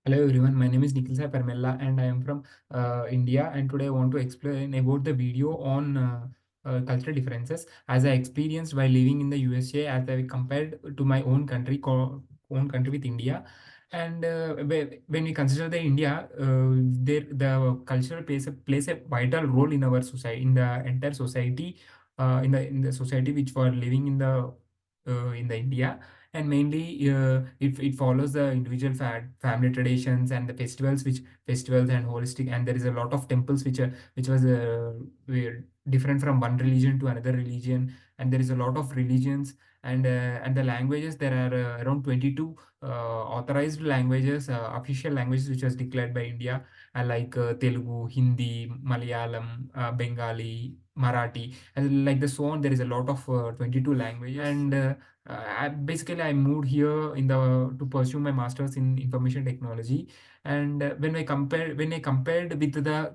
Hello everyone, my name is Nikhil Sai Parmella and I am from India, and today I want to explain about the video on cultural differences as I experienced while living in the USA as I compared to my own country, own country with India. And when we consider the India, the culture plays a vital role in our society, in the entire society, in the society which were living in the India. And mainly it follows the individual family traditions and the festivals and holistic, and there is a lot of temples which was were different from one religion to another religion, and there is a lot of religions. And the languages, there are around 22 authorized languages, official languages which was declared by India, like Telugu, Hindi, Malayalam, Bengali, Marathi, and like the so on. There is a lot of 22 languages. And basically I moved here in the to pursue my masters in information technology. And when I compared with the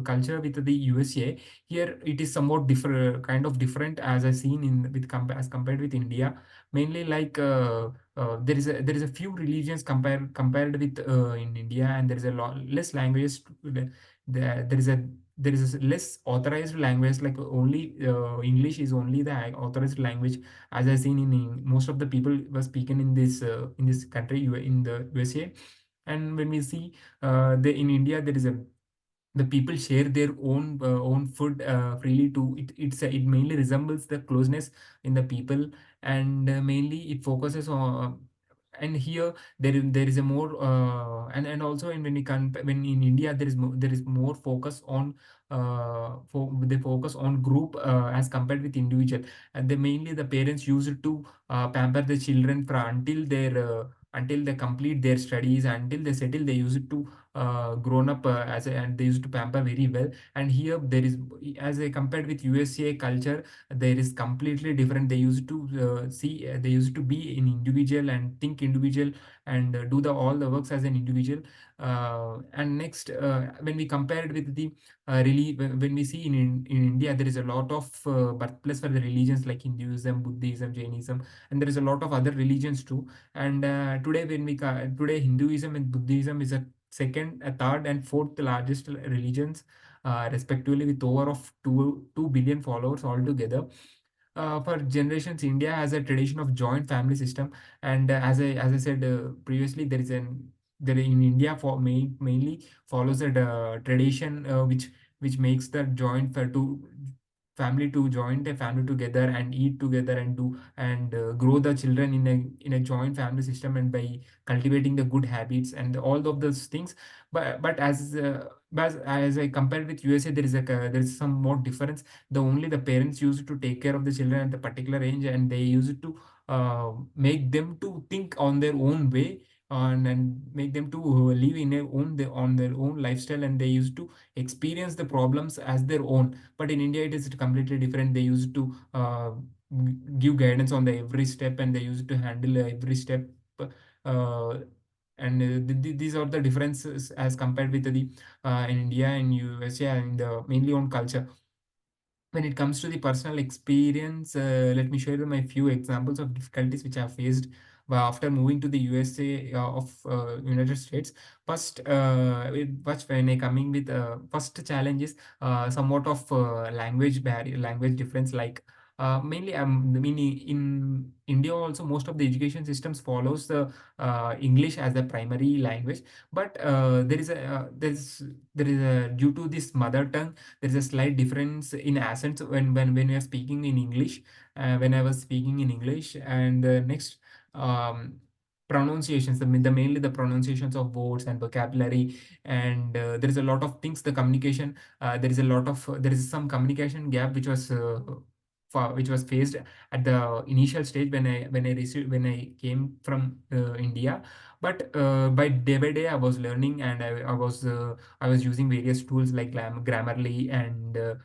culture with the USA, here it is somewhat different, kind of different, as I seen in as compared with India. Mainly like there is a few religions compared with in India, and there is a lot less languages there is a less authorized language, like only English is only the authorized language, as I seen in most of the people were speaking in this country, in the USA. And when we see the in India, there is a the people share their own food freely too. It mainly resembles the closeness in the people. And mainly it focuses on and here there is a more and also when we can when in India there is more focus on they focus on group as compared with individual. And they mainly the parents use it to pamper the children for until they complete their studies, until they settle. They use it to grown up and they used to pamper very well. And here there is, as I compared with USA culture, there is completely different. They used to they used to be an individual and think individual, and do the all the works as an individual. And next, when we compared with the really when we see in India, there is a lot of birthplace for the religions like Hinduism, Buddhism, Jainism, and there is a lot of other religions too. And today Hinduism and Buddhism is a second, a third, and fourth largest religions, respectively, with over of 2 billion followers altogether. For generations, India has a tradition of joint family system. And as I said previously, there in India mainly follows a tradition which makes the joint family to join a family together and eat together and do and grow the children in a joint family system, and by cultivating the good habits and all of those things. But as I compared with USA, there is some more difference. The parents used to take care of the children at the particular age, and they used to make them to think on their own way, and make them to live in on their own lifestyle, and they used to experience the problems as their own. But in India, it is completely different. They used to give guidance on the every step, and they used to handle every step. Uh, and these are the differences as compared with the in India and USA, and mainly on culture. When it comes to the personal experience, let me share my few examples of difficulties which I have faced after moving to the USA of United States. First, when I coming with first challenge is somewhat of language barrier, language difference. Like mainly, I mean, in India also, most of the education systems follows the English as the primary language. But there is a due to this mother tongue, there is a slight difference in accents when we are speaking in English. When I was speaking in English, and next, um, pronunciations, mainly the pronunciations of words and vocabulary. And there is a lot of things, the communication. There is some communication gap which was faced at the initial stage when I came from India. But by day I was learning, and I was using various tools like Grammarly and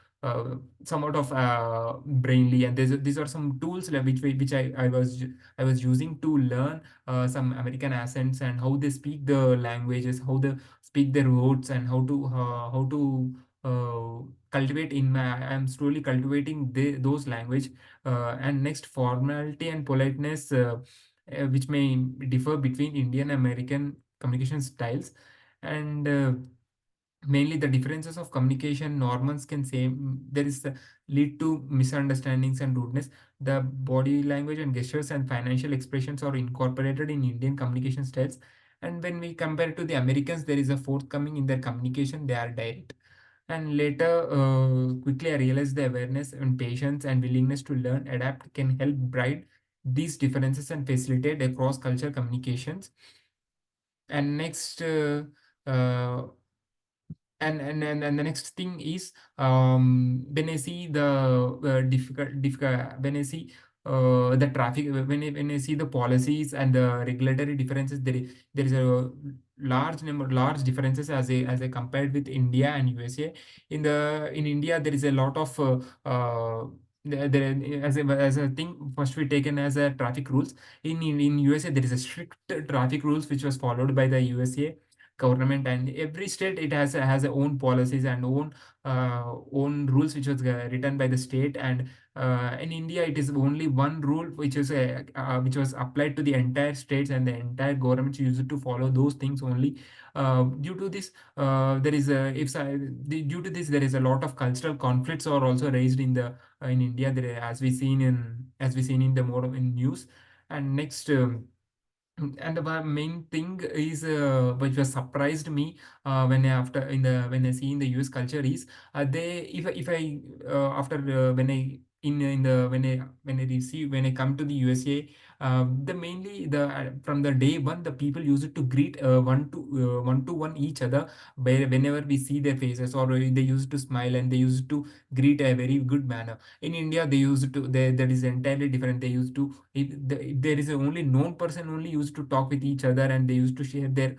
somewhat of Brainly, and these are some tools I was using to learn some American accents and how they speak the languages, how they speak their words, and how to cultivate in my. I am slowly cultivating those language. And next, formality and politeness. which may differ between Indian and American communication styles. And mainly the differences of communication normals can say there is lead to misunderstandings and rudeness. The body language and gestures and financial expressions are incorporated in Indian communication styles, and when we compare to the Americans, there is a forthcoming in their communication, they are direct. And later, quickly I realized the awareness and patience and willingness to learn adapt can help bright these differences and facilitate across culture communications. And next uh, and the next thing is, when I see the difficult when I see the traffic, when I see the policies and the regulatory differences, there is a large differences as I compared with India and USA. In India there is a lot of as a thing first we taken as a traffic rules. In USA there is a strict traffic rules which was followed by the USA government, and every state it has a own policies and own rules which was written by the state. And in India it is only one rule which was applied to the entire states, and the entire government used to follow those things only. Due to this, there is a if I- the, due to this there is a lot of cultural conflicts are also raised in India, as we seen in the more in news. And next, and the main thing is which was surprised me when I see in the US culture is, they if I after when I in the when I receive when I come to the USA, the mainly the from the day one the people use it to greet one to one each other whenever we see their faces, or they used to smile and they used to greet a very good manner. In India they used to that is entirely different. They used to, if there is a only known person only used to talk with each other, and they used to share their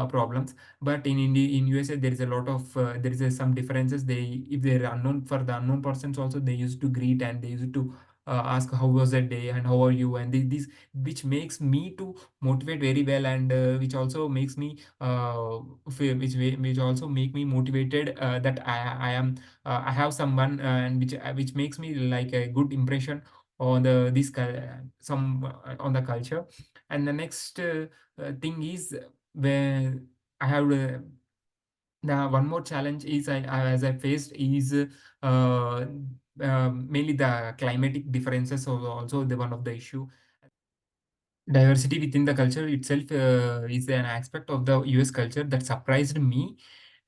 problems. But in India, in USA there is a lot of there is some differences. They, if they're unknown, for the unknown persons also they used to greet, and they used to ask how was that day and how are you, and this which makes me to motivate very well, and which also makes me which also make me motivated, that I am I have someone, and which makes me like a good impression on the some on the culture. And the next thing is, where I have the one more challenge is as I faced is mainly the climatic differences, also the one of the issue. Diversity within the culture itself is an aspect of the US culture that surprised me.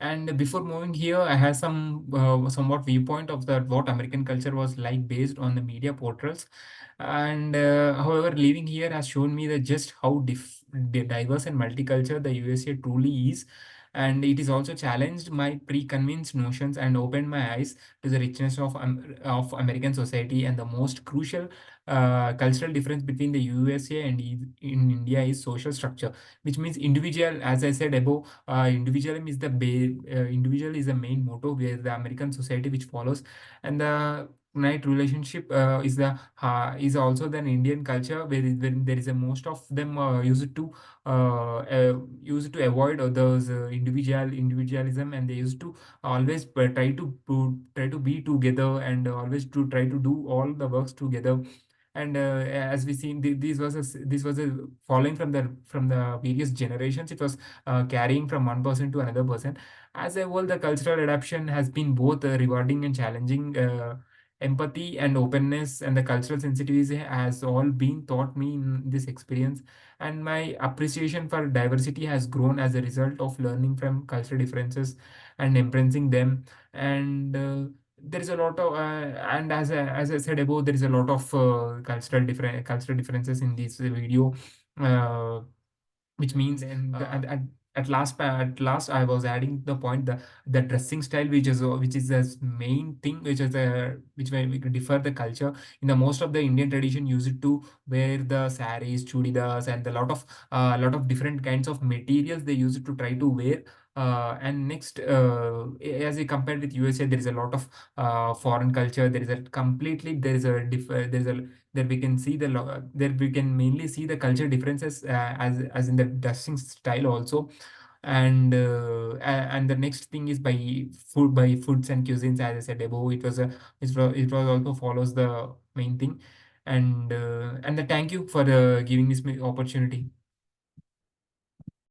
And before moving here, I had somewhat viewpoint of the what American culture was like based on the media portals. And however, living here has shown me that just how diverse and multicultural the USA truly is. And it is also challenged my preconceived notions and opened my eyes to the richness of American society. And the most crucial cultural difference between the USA and in India is social structure, which means individual. As I said above, individualism is individual is the main motto where the American society which follows. And the night relationship is also the Indian culture when there is a most of them used to avoid others individualism, and they used to always try to be together, and always to try to do all the works together. And as we seen, this was a following from the various generations. It was carrying from one person to another person. As a whole, the cultural adaptation has been both rewarding and challenging. Empathy and openness and the cultural sensitivity has all been taught me in this experience, and my appreciation for diversity has grown as a result of learning from cultural differences and embracing them. And there is a lot of and as I said above, there is a lot of cultural differences in this video, uh, which means, and at last I was adding the point, the dressing style, which is the main thing, which is which way we could differ the culture. In the most of the Indian tradition use it to wear the saris, chudidars, and a lot of different kinds of materials they use it to try to wear. And next, as we compared with USA, there is a lot of foreign culture. There is a there we can see there we can mainly see the culture differences, as in the dressing style also. And and the next thing is by foods and cuisines. As I said above, it was also follows the main thing. And thank you for giving this opportunity.